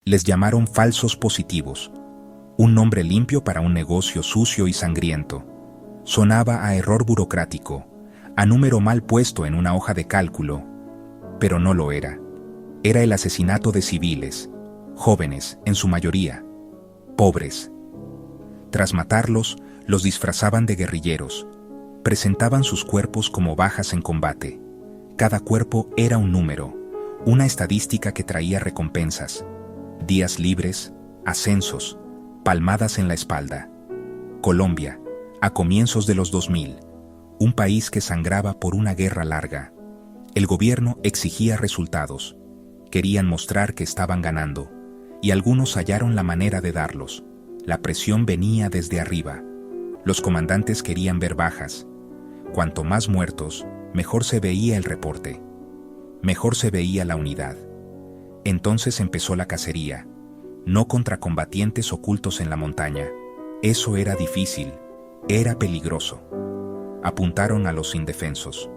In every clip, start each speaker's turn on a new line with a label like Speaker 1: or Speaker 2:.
Speaker 1: Les llamaron falsos positivos, un nombre limpio para un negocio sucio y sangriento. Sonaba a error burocrático, a número mal puesto en una hoja de cálculo, pero no lo era. Era el asesinato de civiles, jóvenes en su mayoría, pobres. Tras matarlos, los disfrazaban de guerrilleros, presentaban sus cuerpos como bajas en combate. Cada cuerpo era un número, una estadística que traía recompensas, días libres, ascensos, palmadas en la espalda. Colombia, a comienzos de los 2000, un país que sangraba por una guerra larga. El gobierno exigía resultados, querían mostrar que estaban ganando, y algunos hallaron la manera de darlos. La presión venía desde arriba. Los comandantes querían ver bajas. Cuanto más muertos, mejor se veía el reporte. Mejor se veía la unidad. Entonces empezó la cacería, no contra combatientes ocultos en la montaña. Eso era difícil, era peligroso. Apuntaron a los indefensos,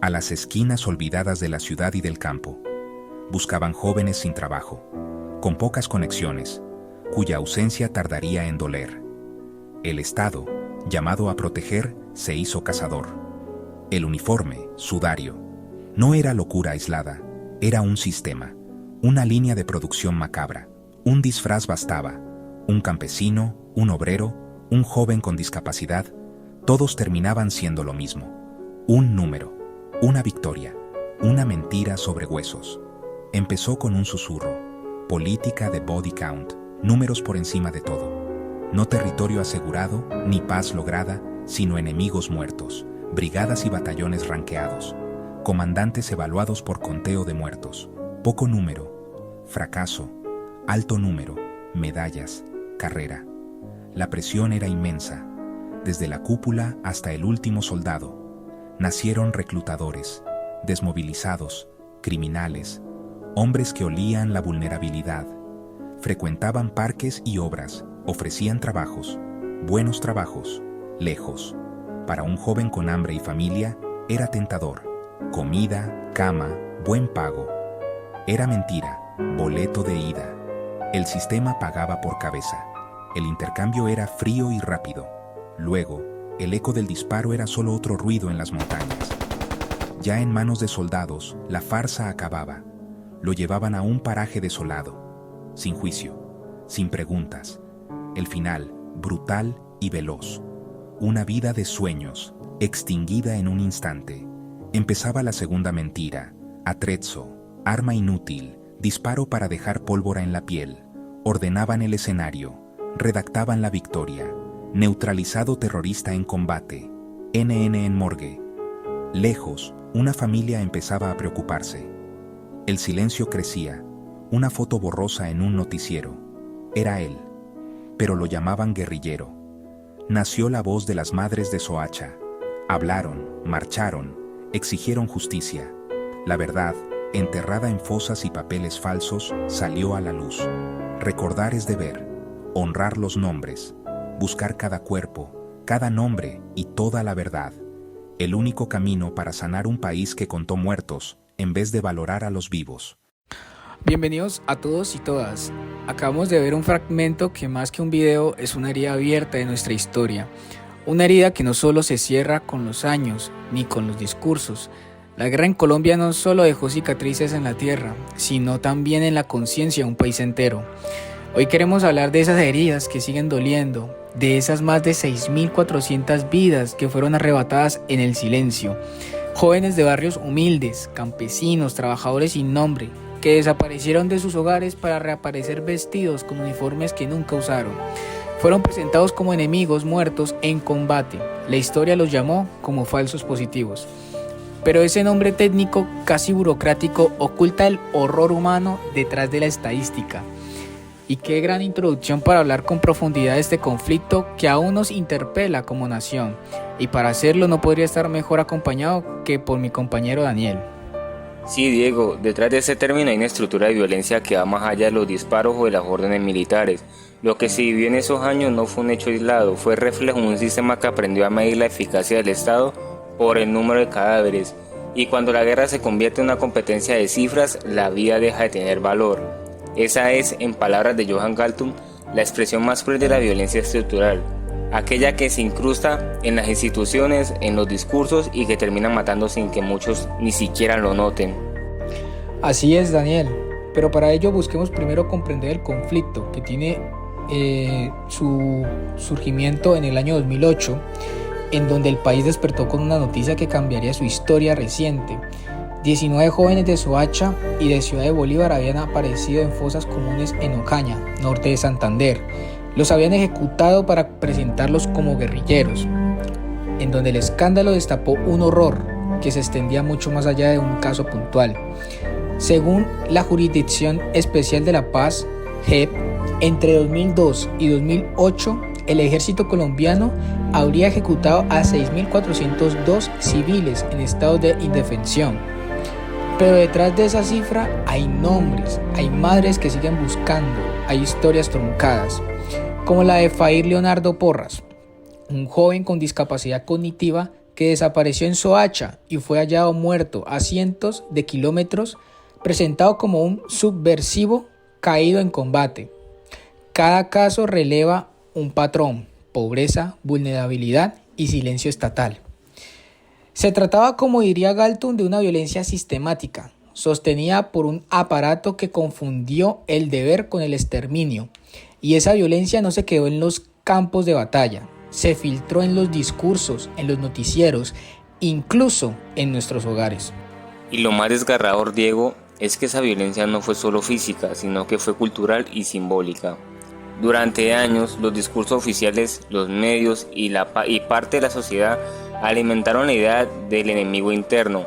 Speaker 1: a las esquinas olvidadas de la ciudad y del campo. Buscaban jóvenes sin trabajo, con pocas conexiones, cuya ausencia tardaría en doler. El Estado, llamado a proteger, se hizo cazador. El uniforme, sudario, no era locura aislada, era un sistema, una línea de producción macabra. Un disfraz bastaba, un campesino, un obrero, un joven con discapacidad, todos terminaban siendo lo mismo. Un número, una victoria, una mentira sobre huesos. Empezó con un susurro, política de body count, números por encima de todo. No territorio asegurado, ni paz lograda, sino enemigos muertos, brigadas y batallones ranqueados, comandantes evaluados por conteo de muertos. Poco número, fracaso, alto número, medallas, carrera. La presión era inmensa, desde la cúpula hasta el último soldado. Nacieron reclutadores, desmovilizados, criminales, hombres que olían la vulnerabilidad. Frecuentaban parques y obras, ofrecían trabajos, buenos trabajos, lejos. Para un joven con hambre y familia, era tentador. Comida, cama, buen pago. Era mentira, boleto de ida. El sistema pagaba por cabeza. El intercambio era frío y rápido. Luego, el eco del disparo era solo otro ruido en las montañas. Ya en manos de soldados, la farsa acababa. Lo llevaban a un paraje desolado, sin juicio, sin preguntas. El final, brutal y veloz. Una vida de sueños, extinguida en un instante. Empezaba la segunda mentira, atrezzo, arma inútil, disparo para dejar pólvora en la piel. Ordenaban el escenario, redactaban la victoria. Neutralizado terrorista en combate, NN en morgue. Lejos, una familia empezaba a preocuparse. El silencio crecía, una foto borrosa en un noticiero. Era él, pero lo llamaban guerrillero. Nació la voz de las madres de Soacha. Hablaron, marcharon, exigieron justicia. La verdad, enterrada en fosas y papeles falsos, salió a la luz. Recordar es deber, honrar los nombres, buscar cada cuerpo, cada nombre y toda la verdad. El único camino para sanar un país que contó muertos en vez de valorar a los vivos.
Speaker 2: Bienvenidos a todos y todas. Acabamos de ver un fragmento que más que un video es una herida abierta de nuestra historia. Una herida que no solo se cierra con los años ni con los discursos. La guerra en Colombia no solo dejó cicatrices en la tierra, sino también en la conciencia de un país entero. Hoy queremos hablar de esas heridas que siguen doliendo, de esas más de 6.400 vidas que fueron arrebatadas en el silencio. Jóvenes de barrios humildes, campesinos, trabajadores sin nombre, que desaparecieron de sus hogares para reaparecer vestidos con uniformes que nunca usaron. Fueron presentados como enemigos muertos en combate. La historia los llamó como falsos positivos. Pero ese nombre técnico, casi burocrático, oculta el horror humano detrás de la estadística. Y qué gran introducción para hablar con profundidad de este conflicto que aún nos interpela como nación. Y para hacerlo no podría estar mejor acompañado que por mi compañero Daniel.
Speaker 3: Sí, Diego, detrás de ese término hay una estructura de violencia que va más allá de los disparos o de las órdenes militares. Lo que se vivió en esos años no fue un hecho aislado, fue reflejo de un sistema que aprendió a medir la eficacia del Estado por el número de cadáveres. Y cuando la guerra se convierte en una competencia de cifras, la vida deja de tener valor. Esa es, en palabras de Johan Galtung, la expresión más cruel de la violencia estructural, aquella que se incrusta en las instituciones, en los discursos y que termina matando sin que muchos ni siquiera lo noten.
Speaker 2: Así es, Daniel, pero para ello busquemos primero comprender el conflicto que tiene su surgimiento en el año 2008, en donde el país despertó con una noticia que cambiaría su historia reciente. 19 jóvenes de Soacha y de Ciudad de Bolívar habían aparecido en fosas comunes en Ocaña, norte de Santander. Los habían ejecutado para presentarlos como guerrilleros, en donde el escándalo destapó un horror que se extendía mucho más allá de un caso puntual. Según la Jurisdicción Especial de la Paz, JEP, entre 2002 y 2008, el ejército colombiano habría ejecutado a 6.402 civiles en estado de indefensión. Pero detrás de esa cifra hay nombres, hay madres que siguen buscando, hay historias truncadas, como la de Fair Leonardo Porras, un joven con discapacidad cognitiva que desapareció en Soacha y fue hallado muerto a cientos de kilómetros, presentado como un subversivo caído en combate. Cada caso releva un patrón: pobreza, vulnerabilidad y silencio estatal. Se trataba, como diría Galtung, de una violencia sistemática, sostenida por un aparato que confundió el deber con el exterminio. Y esa violencia no se quedó en los campos de batalla, se filtró en los discursos, en los noticieros, incluso en nuestros hogares.
Speaker 3: Y lo más desgarrador, Diego, es que esa violencia no fue solo física, sino que fue cultural y simbólica. Durante años, los discursos oficiales, los medios y parte de la sociedad alimentaron la idea del enemigo interno.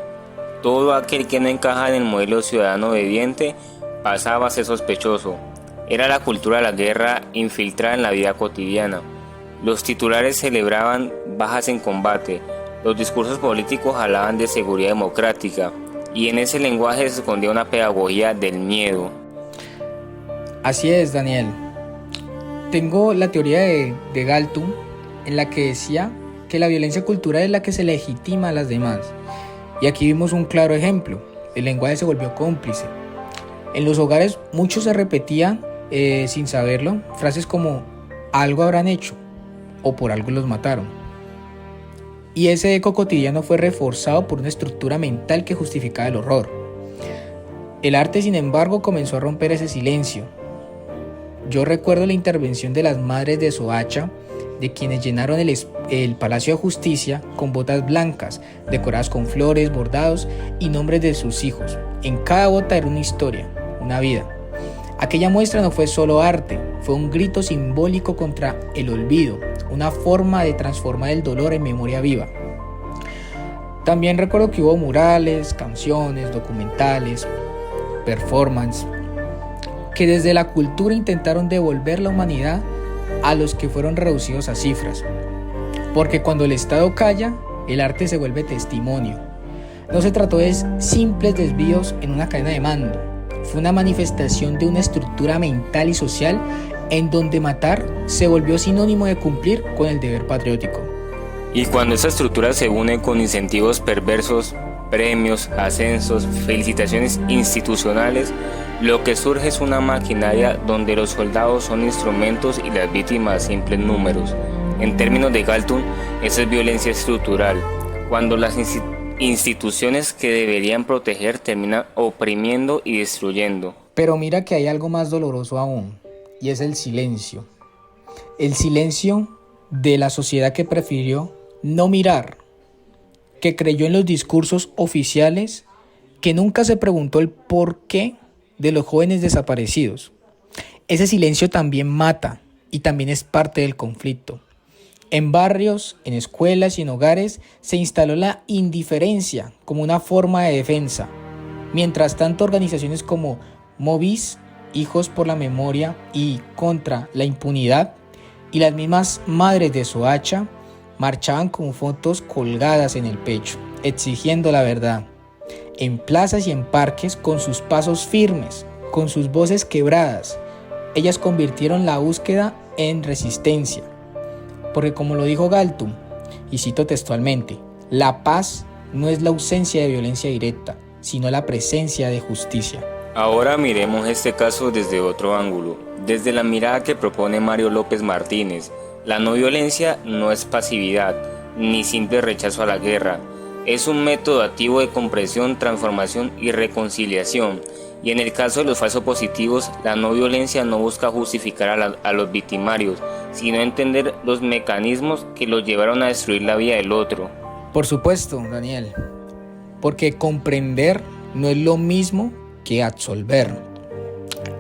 Speaker 3: Todo aquel que no encaja en el modelo ciudadano obediente pasaba a ser sospechoso. Era la cultura de la guerra infiltrada en la vida cotidiana. Los titulares celebraban bajas en combate, los discursos políticos hablaban de seguridad democrática, y en ese lenguaje se escondía una pedagogía del miedo.
Speaker 2: Así es, Daniel. Tengo la teoría de Galtung, en la que decía que la violencia cultural es la que se legitima a las demás. Y aquí vimos un claro ejemplo: el lenguaje se volvió cómplice. En los hogares muchos se repetían, sin saberlo, frases como algo habrán hecho o por algo los mataron. Y ese eco cotidiano fue reforzado por una estructura mental que justificaba el horror. El arte, sin embargo, comenzó a romper ese silencio. Yo recuerdo la intervención de las madres de Soacha, de quienes llenaron el Palacio de Justicia con botas blancas, decoradas con flores, bordados y nombres de sus hijos. En cada bota era una historia, una vida. Aquella muestra no fue solo arte, fue un grito simbólico contra el olvido, una forma de transformar el dolor en memoria viva. También recuerdo que hubo murales, canciones, documentales, performance, que desde la cultura intentaron devolver la humanidad a los que fueron reducidos a cifras. Porque cuando el Estado calla, el arte se vuelve testimonio. No se trató de simples desvíos en una cadena de mando. Fue una manifestación de una estructura mental y social en donde matar se volvió sinónimo de cumplir con el deber patriótico.
Speaker 3: Y cuando esa estructura se une con incentivos perversos, premios, ascensos, felicitaciones institucionales, lo que surge es una maquinaria donde los soldados son instrumentos y las víctimas simples números. En términos de Galtung, eso es violencia estructural, cuando las instituciones que deberían proteger terminan oprimiendo y destruyendo.
Speaker 2: Pero mira que hay algo más doloroso aún, y es el silencio. El silencio de la sociedad que prefirió no mirar, que creyó en los discursos oficiales, que nunca se preguntó el porqué de los jóvenes desaparecidos. Ese silencio también mata y también es parte del conflicto. En barrios, en escuelas y en hogares se instaló la indiferencia como una forma de defensa. Mientras tanto, organizaciones como Movis, Hijos por la Memoria y Contra la Impunidad, y las mismas madres de Soacha marchaban con fotos colgadas en el pecho, exigiendo la verdad. En plazas y en parques, con sus pasos firmes, con sus voces quebradas, ellas convirtieron la búsqueda en resistencia. Porque como lo dijo Galtung, y cito textualmente, la paz no es la ausencia de violencia directa, sino la presencia de justicia.
Speaker 3: Ahora miremos este caso desde otro ángulo, desde la mirada que propone Mario López Martínez. La no violencia no es pasividad, ni simple rechazo a la guerra. Es un método activo de comprensión, transformación y reconciliación. Y en el caso de los falsos positivos, la no violencia no busca justificar a los victimarios, sino entender los mecanismos que los llevaron a destruir la vida del otro.
Speaker 2: Por supuesto, Daniel, porque comprender no es lo mismo que absolver.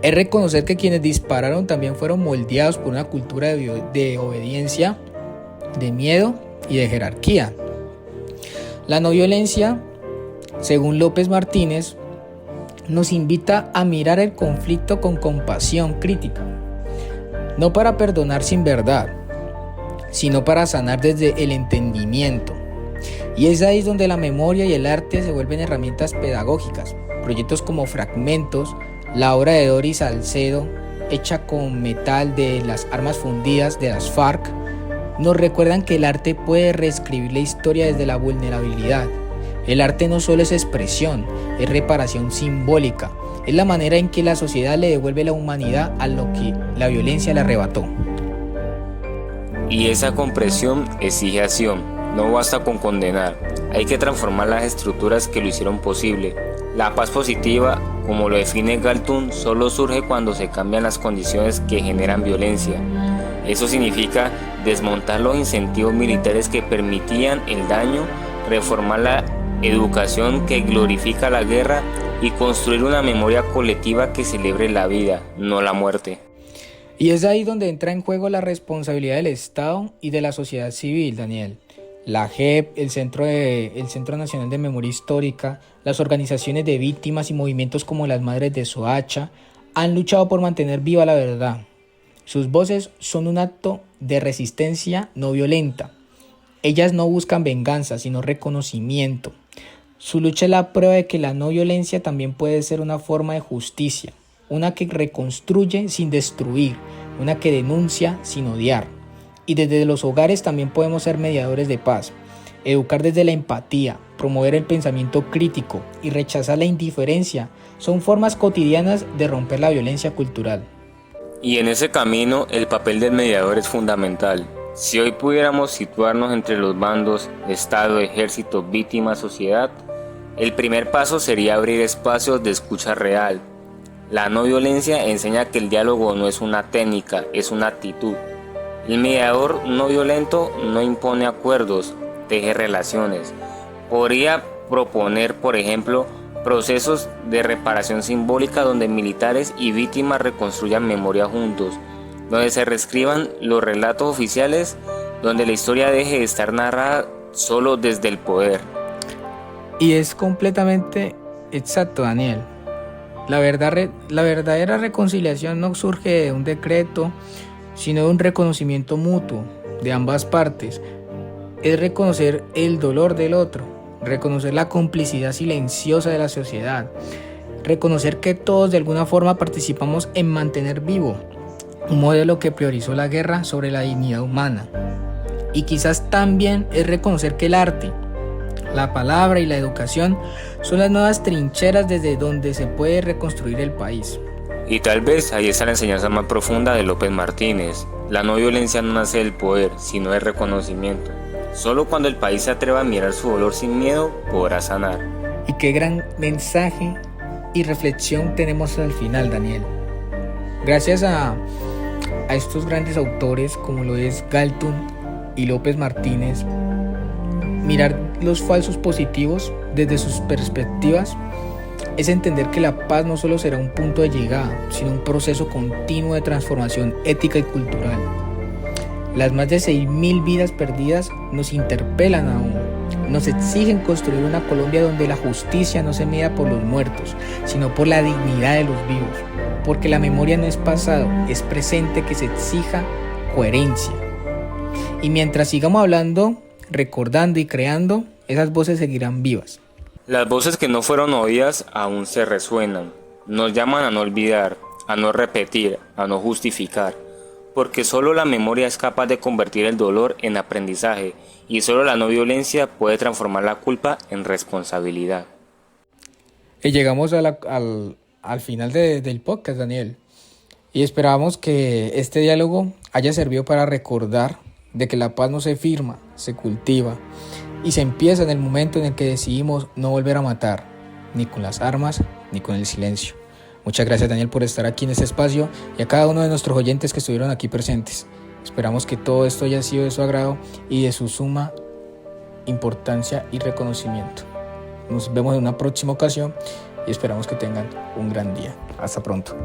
Speaker 2: Es reconocer que quienes dispararon también fueron moldeados por una cultura de obediencia, de miedo y de jerarquía. La no violencia, según López Martínez, nos invita a mirar el conflicto con compasión crítica, no para perdonar sin verdad, sino para sanar desde el entendimiento. Y es ahí donde la memoria y el arte se vuelven herramientas pedagógicas. Proyectos como Fragmentos, la obra de Doris Salcedo, hecha con metal de las armas fundidas de las FARC, nos recuerdan que el arte puede reescribir la historia desde la vulnerabilidad. El arte no solo es expresión, es reparación simbólica, es la manera en que la sociedad le devuelve la humanidad a lo que la violencia le arrebató.
Speaker 3: Y esa comprensión exige acción, no basta con condenar, hay que transformar las estructuras que lo hicieron posible. La paz positiva, como lo define Galtung, solo surge cuando se cambian las condiciones que generan violencia. Eso significa desmontar los incentivos militares que permitían el daño, reformar la educación que glorifica la guerra y construir una memoria colectiva que celebre la vida, no la muerte.
Speaker 2: Y es ahí donde entra en juego la responsabilidad del Estado y de la sociedad civil, Daniel. La JEP, el Centro Nacional de Memoria Histórica, las organizaciones de víctimas y movimientos como las Madres de Soacha han luchado por mantener viva la verdad. Sus voces son un acto de resistencia no violenta. Ellas no buscan venganza, sino reconocimiento. Su lucha es la prueba de que la no violencia también puede ser una forma de justicia, una que reconstruye sin destruir, una que denuncia sin odiar. Y desde los hogares también podemos ser mediadores de paz, educar desde la empatía, promover el pensamiento crítico y rechazar la indiferencia son formas cotidianas de romper la violencia cultural.
Speaker 3: Y en ese camino el papel del mediador es fundamental. Si hoy pudiéramos situarnos entre los bandos, Estado, Ejército, víctima, sociedad, el primer paso sería abrir espacios de escucha real. La no violencia enseña que el diálogo no es una técnica, es una actitud. El mediador no violento no impone acuerdos, teje relaciones. Podría proponer, por ejemplo, procesos de reparación simbólica donde militares y víctimas reconstruyan memoria juntos, donde se reescriban los relatos oficiales, donde la historia deje de estar narrada solo desde el poder.
Speaker 2: Y es completamente exacto, Daniel. La verdadera reconciliación no surge de un decreto, sino de un reconocimiento mutuo de ambas partes. Es reconocer el dolor del otro, reconocer la complicidad silenciosa de la sociedad, reconocer que todos de alguna forma participamos en mantener vivo un modelo que priorizó la guerra sobre la dignidad humana. Y quizás también es reconocer que el arte, la palabra y la educación son las nuevas trincheras desde donde se puede reconstruir el país.
Speaker 3: Y tal vez ahí está la enseñanza más profunda de López Martínez. La no violencia no nace del poder, sino del reconocimiento. Solo cuando el país se atreva a mirar su dolor sin miedo, podrá sanar.
Speaker 2: Y qué gran mensaje y reflexión tenemos al final, Daniel. Gracias a estos grandes autores como lo es Galtung y López Martínez, mirar los falsos positivos desde sus perspectivas es entender que la paz no solo será un punto de llegada, sino un proceso continuo de transformación ética y cultural. Las más de 6.000 vidas perdidas nos interpelan aún, nos exigen construir una Colombia donde la justicia no se mida por los muertos, sino por la dignidad de los vivos, porque la memoria no es pasado, es presente que se exija coherencia. Y mientras sigamos hablando, recordando y creando, esas voces seguirán vivas.
Speaker 3: Las voces que no fueron oídas aún se resuenan, nos llaman a no olvidar, a no repetir, a no justificar, porque solo la memoria es capaz de convertir el dolor en aprendizaje y solo la no violencia puede transformar la culpa en responsabilidad.
Speaker 2: Y llegamos a al final del podcast, Daniel. Y esperamos que este diálogo haya servido para recordar de que la paz no se firma, se cultiva y se empieza en el momento en el que decidimos no volver a matar, ni con las armas, ni con el silencio. Muchas gracias, Daniel, por estar aquí en este espacio y a cada uno de nuestros oyentes que estuvieron aquí presentes. Esperamos que todo esto haya sido de su agrado y de su suma importancia y reconocimiento. Nos vemos en una próxima ocasión y esperamos que tengan un gran día. Hasta pronto.